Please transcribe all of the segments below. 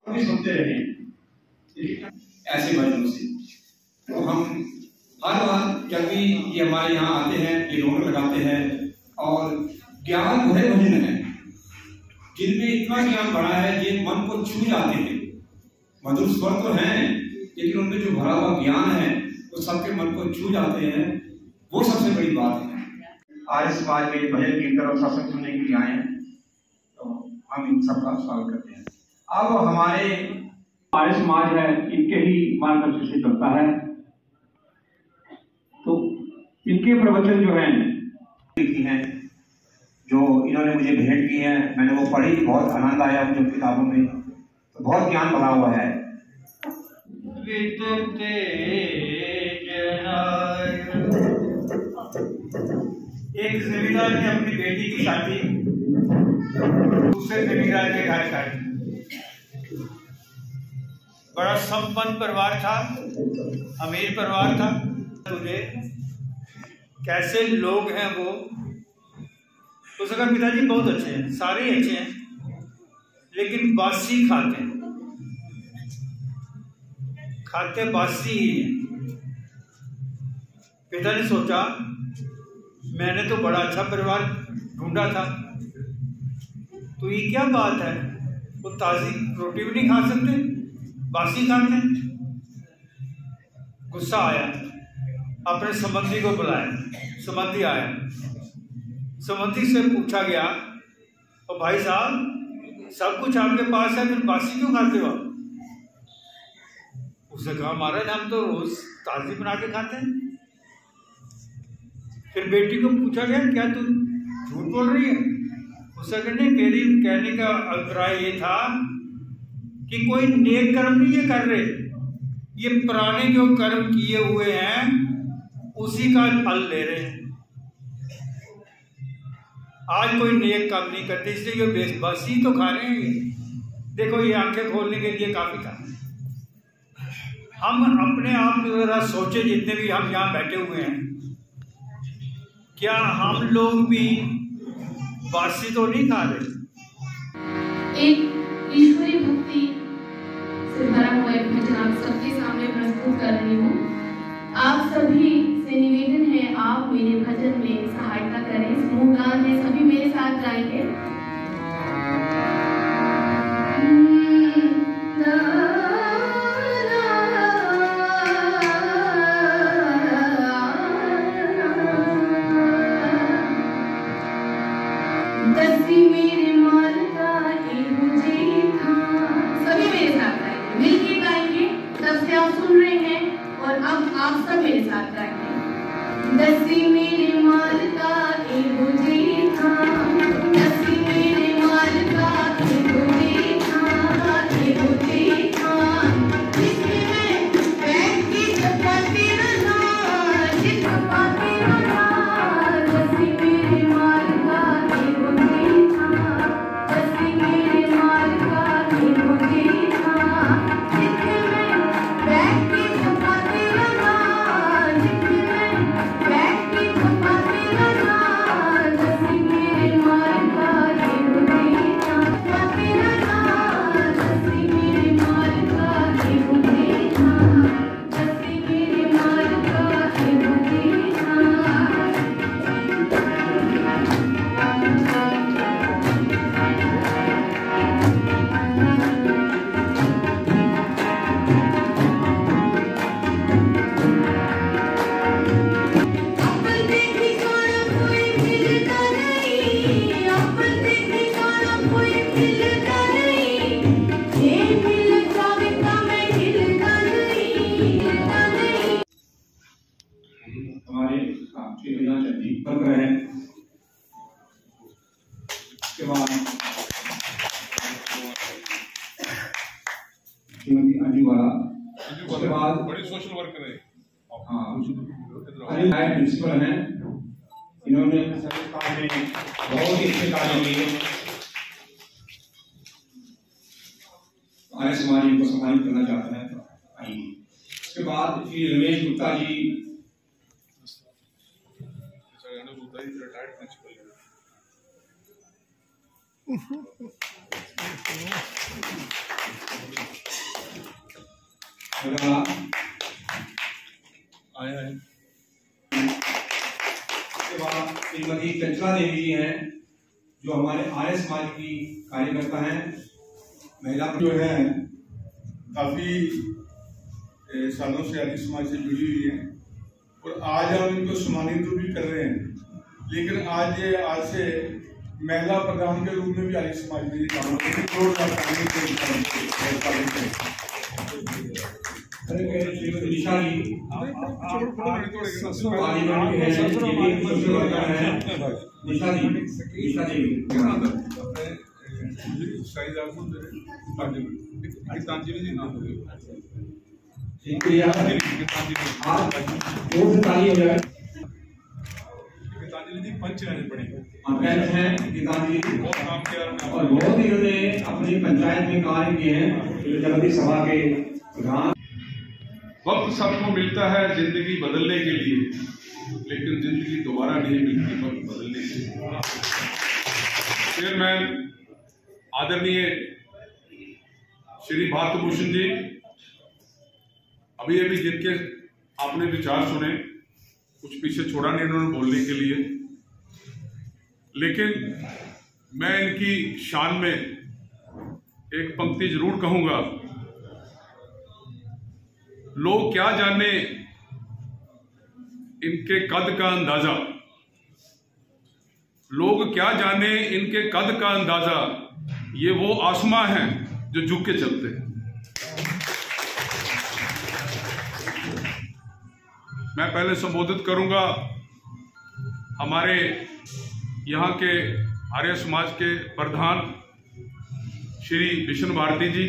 भी सुनते रहे ऐसे भजनों से। तो हम हर बार जब भी ये हमारे यहाँ आते हैं, ये रौनक लगाते हैं और ज्ञान भरे भजन है जिनमें इतना ज्ञान भरा है ये मन को छू जाते हैं। मधुर स्वर तो हैं लेकिन उनमें जो भरा हुआ ज्ञान है वो सबके मन को छू जाते हैं। वो सबसे बड़ी बात है। आर्य समाज में भजन कीर्तन और सत्संग सुनने के लिए आए हैं तो हम इन सबका स्वागत करते हैं। अब हमारे आर्य समाज है, इनके ही मार्गदर्शन से चलता है। तो इनके प्रवचन जो हैं जो इन्होंने मुझे भेंट की है, मैंने वो पढ़ी, बहुत आनंद आया मुझे किताबों में, तो बहुत ज्ञान भरा हुआ है। एक जमींदार ने अपनी बेटी की शादी दूसरे जमींदार के घर कर। बड़ा संपन्न परिवार था, अमीर परिवार था। तुझे कैसे लोग हैं वो, उसका पिताजी बहुत अच्छे हैं, सारे ही अच्छे हैं, लेकिन बासी खाते बासी ही हैं। पिता ने सोचा मैंने तो बड़ा अच्छा परिवार ढूंढा था, तो ये क्या बात है, वो ताजी रोटी भी नहीं खा सकते, बासी खाते। गुस्सा आया, अपने संबंधी को बुलाया। संबंधी आया, संबंधी से पूछा गया, और भाई साहब सब कुछ आपके पास है, फिर बासी क्यों खाते हो? उसने कहा महाराज हम तो रोज ताजी बना के खाते हैं। फिर बेटी को पूछा गया क्या तू झूठ बोल रही है? उसने कहा नहीं, मेरी कहने का अभिप्राय ये था कि कोई नेक कर्म नहीं ये कर रहे, ये पुराने जो कर्म किए हुए हैं उसी का फल ले रहे हैं। आज कोई नेक काम नहीं करते, इसलिए ये बेबसी तो खा रहे हैं। देखो ये आंखें खोलने के लिए काफी था। हम अपने आप में जरा सोचे, जितने भी हम यहाँ बैठे हुए हैं, क्या हम लोग भी बासी तो नहीं खा रहे? एक ईश्वरी भक्ति से भरा हुआ एक भजन आप सबके सामने प्रस्तुत कर रही हूँ। आप सभी से निवेदन है आप मेरे भजन में सहायता करें। समूह गान है, सभी मेरे साथ गाएंगे। दसी मेरे माल का मुझे था। सभी मेरे साथ गाएंगे, मिलके गाएंगे। तब से आप सुन रहे हैं और अब आप सब मेरे साथ गाएंगे। दसी मेरे माल का मुझे था, दसी मेरे माल का मुझे था, मुझे था। जिसमें बैठ के चपाते रहा, चपाते रहा। दसी मेरे माल का मुझे था, दसी मेरे माल का मुझे था। जिसमें बैठ के चपाते रहा, जिसमें बैठ के चपाते रहा। दसी मेरे माल का मुझे था, चपाते रहा। दसी मेरे माल का मुझे था, दसी मेरे माल का मुझे था। अपन देखी गाना कोई मिलता नहीं, अपन देखी गाना कोई मिलता नहीं। ये मिल जावे तो मैं हिलता नहीं, हिलता नहीं। हमारे आपके यहाँ चंदी बन रहे हैं। उसके बाद श्रीमती अंजू वाला, उसके बाद बड़ी सोशल वर्कर है। हाँ अनिल नायक प्रिंसिपल हैं, इन्होंने सभी काम में बहुत ही अच्छे कार्य किए। आर्य समाज इनको सम्मानित करना चाहते हैं, तो आइए। उसके बाद श्री रमेश गुप्ता जी, रिटायर्ड प्रिंसिपल है। आया है। उसके बाद श्रीमती चंचला देवी जी हैं जो हमारे आर्य समाज की कार्यकर्ता हैं, महिला जो है काफ़ी सालों से आर्य समाज से जुड़ी हुई है और आज हम इनको सम्मानित भी कर रहे हैं। लेकिन आज से महिला प्रधान के रूप में भी आर्य समाज में काम श्रीमती निशा जी गीतांजलि जी नाम गीतांजलि जी पंच रहने पड़ी हैं। गीतांजलि बहुत काम किया और बहुत ही उन्होंने अपनी पंचायत में कार्य किए हैं। जगती सभा के प्रधान। वक्त सबको मिलता है जिंदगी बदलने के लिए, लेकिन जिंदगी दोबारा नहीं मिलती वक्त बदलने के लिए। चेयरमैन आदरणीय श्री भारतभूषण जी, अभी जिनके आपने विचार सुने, कुछ पीछे छोड़ा नहीं इन्होंने बोलने के लिए, लेकिन मैं इनकी शान में एक पंक्ति जरूर कहूंगा। लोग क्या जाने इनके कद का अंदाजा, लोग क्या जाने इनके कद का अंदाजा, ये वो आसमां हैं जो झुक के चलते हैं। मैं पहले संबोधित करूंगा हमारे यहाँ के आर्य समाज के प्रधान श्री विष्णु भारती जी,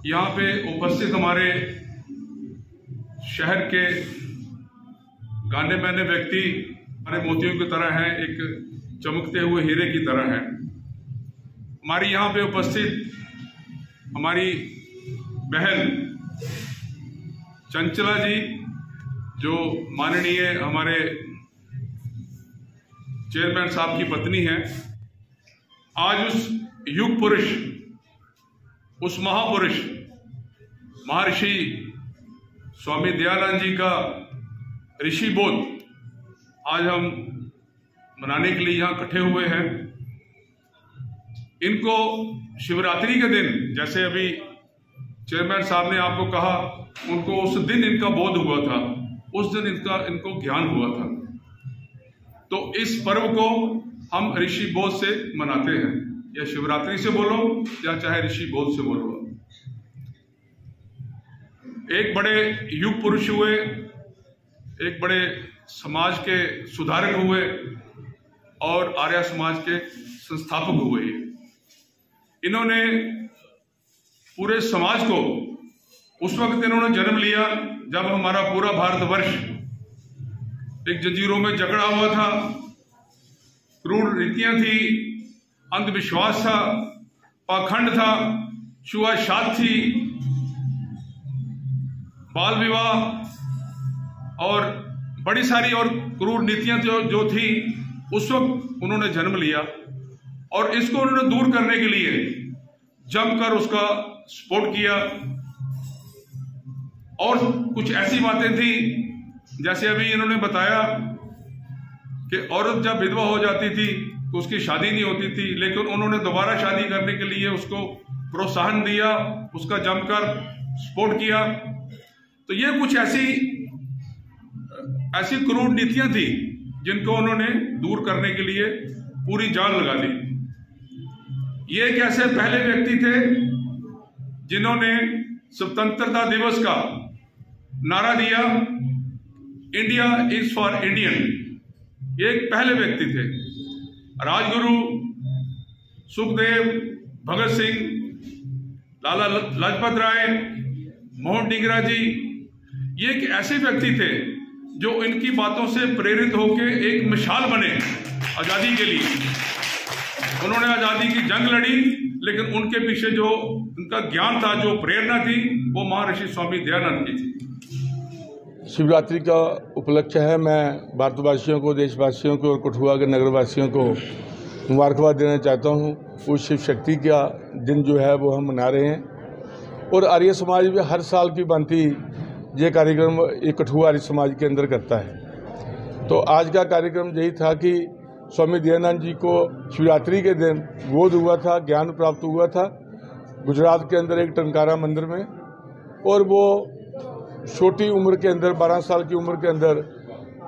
यहाँ पे उपस्थित हमारे शहर के गाने बहने व्यक्ति हमारे मोतियों की तरह हैं, एक चमकते हुए हीरे की तरह हैं। हमारी यहाँ पे उपस्थित हमारी बहन चंचला जी, जो माननीय हमारे चेयरमैन साहब की पत्नी हैं, आज उस युग पुरुष, उस महापुरुष महर्षि स्वामी दयानंद जी का ऋषि बोध आज हम मनाने के लिए यहाँ इकट्ठे हुए हैं। इनको शिवरात्रि के दिन, जैसे अभी चेयरमैन साहब ने आपको कहा, उनको उस दिन इनका बोध हुआ था, उस दिन इनको ज्ञान हुआ था। तो इस पर्व को हम ऋषि बोध से मनाते हैं, या शिवरात्रि से बोलो या चाहे ऋषि बोध से बोलो। एक बड़े युग पुरुष हुए, एक बड़े समाज के सुधारक हुए और आर्य समाज के संस्थापक हुए। इन्होंने पूरे समाज को, उस वक्त इन्होंने जन्म लिया जब हमारा पूरा भारतवर्ष एक जंजीरों में जकड़ा हुआ था, क्रूर रीतियां थी, अंधविश्वास था, पाखंड था, छुआछूत थी, बाल विवाह और बड़ी सारी और क्रूर नीतियां जो थी, उस वक्त उन्होंने जन्म लिया और इसको उन्होंने दूर करने के लिए जमकर उसका सपोर्ट किया। और कुछ ऐसी बातें थी, जैसे अभी इन्होंने बताया कि औरत जब विधवा हो जाती थी तो उसकी शादी नहीं होती थी, लेकिन उन्होंने दोबारा शादी करने के लिए उसको प्रोत्साहन दिया, उसका जमकर सपोर्ट किया। तो ये कुछ ऐसी क्रूर नीतियां थी जिनको उन्होंने दूर करने के लिए पूरी जान लगा दी। ये एक ऐसे पहले व्यक्ति थे जिन्होंने स्वतंत्रता दिवस का नारा दिया, इंडिया इज फॉर इंडियन। ये एक पहले व्यक्ति थे। राजगुरु, सुखदेव, भगत सिंह, लाला लाजपत राय, मोहन डिंगरा जी, ये एक ऐसे व्यक्ति थे जो इनकी बातों से प्रेरित होकर एक मिसाल बने आजादी के लिए। उन्होंने आजादी की जंग लड़ी, लेकिन उनके पीछे जो उनका ज्ञान था, जो प्रेरणा थी, वो महर्षि स्वामी दयानंद की थी। शिवरात्रि का उपलक्ष्य है। मैं भारतवासियों को, देशवासियों को और कठुआ के नगरवासियों को मुबारकबाद देना चाहता हूँ। उस शिव शक्ति का दिन जो है वो हम मना रहे हैं और आर्य समाज भी हर साल की भांति ये कार्यक्रम एक कठुआ आर्य समाज के अंदर करता है। तो आज का कार्यक्रम यही था कि स्वामी दयानंद जी को शिवरात्रि के दिन बोध हुआ था, ज्ञान प्राप्त हुआ था गुजरात के अंदर एक टंकारा मंदिर में, और वो छोटी उम्र के अंदर 12 साल की उम्र के अंदर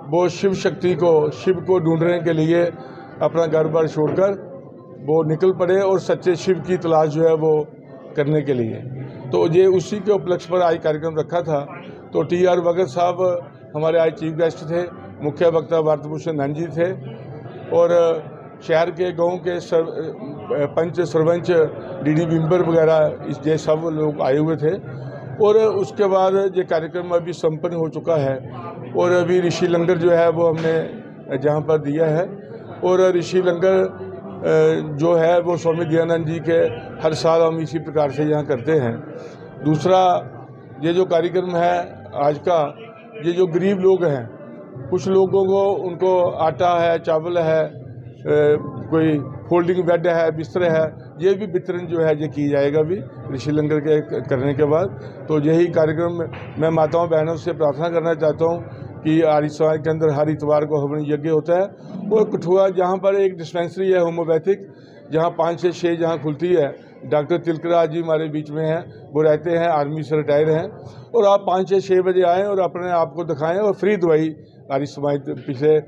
वो शिव शक्ति को, शिव को ढूंढने के लिए अपना घर बार छोड़कर वो निकल पड़े और सच्चे शिव की तलाश जो है वो करने के लिए। तो ये उसी के उपलक्ष्य पर आज कार्यक्रम रखा था। तो TR वगत साहब हमारे आज चीफ गेस्ट थे, मुख्य वक्ता भारतभूषण नंद जी थे, और शहर के गांव के पंच सरपंच DD बिम्बर वगैरह ये सब लोग आए हुए थे। और उसके बाद ये कार्यक्रम अभी संपन्न हो चुका है, और अभी ऋषि लंगर जो है वो हमने जहाँ पर दिया है, और ऋषि लंगर जो है वो स्वामी दयानंद जी के हर साल हम इसी प्रकार से यहाँ करते हैं। दूसरा, ये जो कार्यक्रम है आज का, ये जो गरीब लोग हैं, कुछ लोगों को उनको आटा है, चावल है, कोई फोल्डिंग बेड है, बिस्तर है, ये भी वितरण जो है ये की जाएगा भी ऋषि लंगर के करने के बाद। तो यही कार्यक्रम मैं माताओं बहनों से प्रार्थना करना चाहता हूँ कि आर्य समाज के अंदर हर इतवार को हवन यज्ञ होता है, और कठुआ जहाँ पर एक डिस्पेंसरी है होम्योपैथिक, जहाँ 5 से 6 जहाँ खुलती है। डॉक्टर तिलकराज जी हमारे बीच में हैं, वो रहते हैं, आर्मी से रिटायर हैं, और आप 5 से 6 बजे आएँ और अपने आप को दिखाएं, और फ्री दवाई आर्य समाज पिछले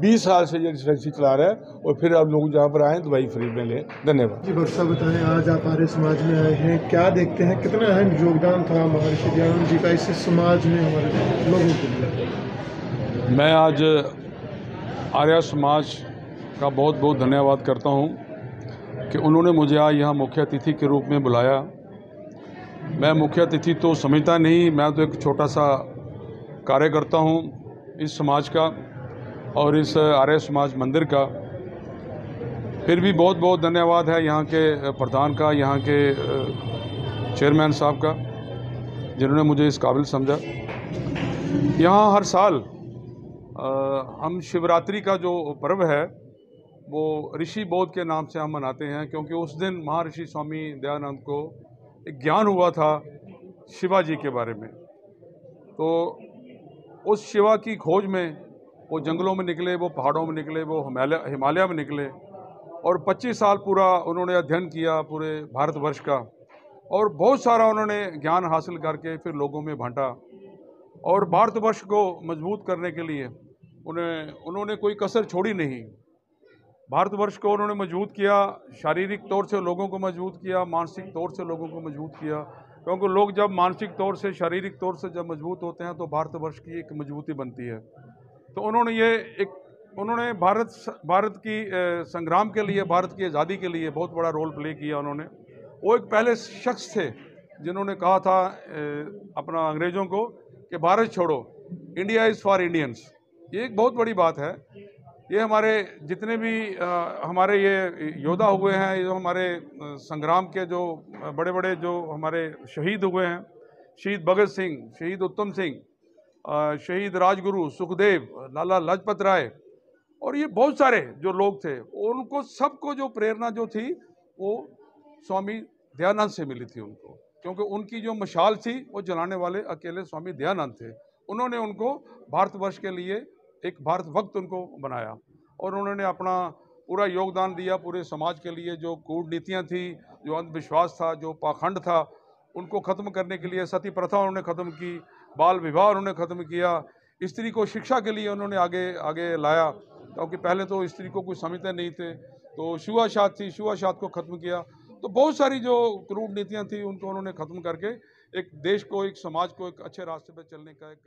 20 साल से ये डिस्पेंसरी चला रहा है, और फिर आप लोग जहाँ पर आएँ दवाई फ्री में लें। धन्यवाद जी। डॉक्टर साहब बताएं, आज आप आर्य समाज में आए हैं, क्या देखते हैं, कितना अहम योगदान था महर्षि दयानंद जी का इस समाज में हमारे लोगों के लिए? मैं आज आर्य समाज का बहुत बहुत धन्यवाद करता हूं कि उन्होंने मुझे आज यहाँ मुख्य अतिथि के रूप में बुलाया। मैं मुख्य अतिथि तो समझता नहीं, मैं तो एक छोटा सा कार्यकर्ता हूं इस समाज का और इस आर्य समाज मंदिर का। फिर भी बहुत बहुत धन्यवाद है यहाँ के प्रधान का, यहाँ के चेयरमैन साहब का, जिन्होंने मुझे इस काबिल समझा। यहाँ हर साल हम शिवरात्रि का जो पर्व है वो ऋषि बोध के नाम से हम मनाते हैं, क्योंकि उस दिन महर्षि स्वामी दयानंद को एक ज्ञान हुआ था शिवाजी के बारे में। तो उस शिवा की खोज में वो जंगलों में निकले, वो पहाड़ों में निकले, वो हिमालय में निकले, और 25 साल पूरा उन्होंने अध्ययन किया पूरे भारतवर्ष का, और बहुत सारा उन्होंने ज्ञान हासिल करके फिर लोगों में बांटा। और भारतवर्ष को मजबूत करने के लिए उन्होंने कोई कसर छोड़ी नहीं। भारतवर्ष को उन्होंने मजबूत किया, शारीरिक तौर से लोगों को मजबूत किया, मानसिक तौर से लोगों को मजबूत किया, क्योंकि लोग जब मानसिक तौर से, शारीरिक तौर से जब मजबूत होते हैं तो भारतवर्ष की एक मजबूती बनती है। तो उन्होंने भारत की संग्राम के लिए, भारत की आज़ादी के लिए बहुत बड़ा रोल प्ले किया उन्होंने। वो एक पहले शख्स थे जिन्होंने कहा था अपना अंग्रेज़ों को कि भारत छोड़ो, इंडिया इज़ फॉर इंडियंस। ये एक बहुत बड़ी बात है। ये हमारे जितने भी हमारे ये योद्धा हुए हैं, ये जो हमारे संग्राम के जो बड़े बड़े जो हमारे शहीद हुए हैं, शहीद भगत सिंह, शहीद उत्तम सिंह, शहीद राजगुरु सुखदेव, लाला लाजपत राय, और ये बहुत सारे जो लोग थे, उनको सबको जो प्रेरणा जो थी वो स्वामी दयानंद से मिली थी उनको, क्योंकि उनकी जो मशाल थी वो जलाने वाले अकेले स्वामी दयानंद थे। उन्होंने उनको भारतवर्ष के लिए एक भारत भक्त उनको बनाया, और उन्होंने अपना पूरा योगदान दिया पूरे समाज के लिए। जो कूटनीतियाँ थी, जो अंधविश्वास था, जो पाखंड था, उनको ख़त्म करने के लिए सती प्रथा उन्होंने ख़त्म की, बाल विवाह उन्होंने ख़त्म किया, स्त्री को शिक्षा के लिए उन्होंने आगे लाया, क्योंकि पहले तो स्त्री को कुछ समझते नहीं थे। तो छुआछूत थी, छुआछूत को ख़त्म किया। तो बहुत सारी जो क्रूर नीतियाँ थी उनको उन्होंने ख़त्म करके एक देश को, एक समाज को एक अच्छे रास्ते पर चलने का एक